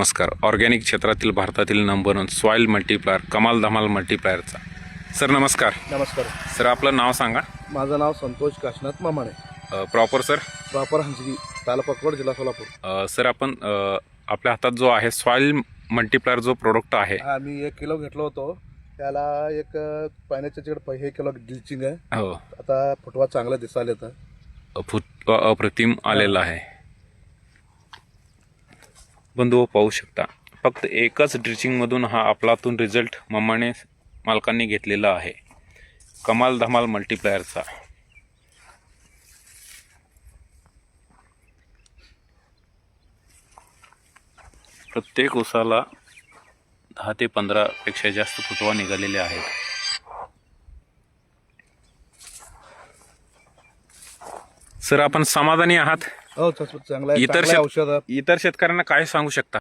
नमस्कार. ऑर्गॅनिक क्षेत्रातील भारतातील नंबर 1 सॉईल मल्टीप्लायर कमाल धमाल मल्टीप्लायरचा. सर नमस्कार. नमस्कार. सर आपलं नाव सांगा. माझं नाव Santosh Kashinath Mamane. Proper sir. Proper Hansgi, taluka कोड, जिल्हा सोलापूर. सर आपण आपल्या हातात जो आहे सॉईल मल्टीप्लायर जो प्रोडक्ट आहे, हा, मी 1 किलो घेतलो होतो. त्याला एक पाण्याच्या चिकड 1 किलो ड्रिचिंग आहे. हो, आता फुटवा चांगला दिसायला येतं. फुटवा अप्रतिम आलेला आहे. बंधू पाहू शकता, फक्त एकच ड्रिचिंगमधून हा आपलातून रिझल्ट मामाने मालकांनी घेतलेला आहे, कमाल धमाल मल्टीप्लायरचा. प्रत्येक उसाला 10 ते 15 पेक्षा जास्त फुटवा निघालेले आहेत. सर आपण समाधानी आहात? हो, चांगला आहे. इतर चांगलं आहे औषध. इतर शेतकऱ्यांना काय सांगू शकता?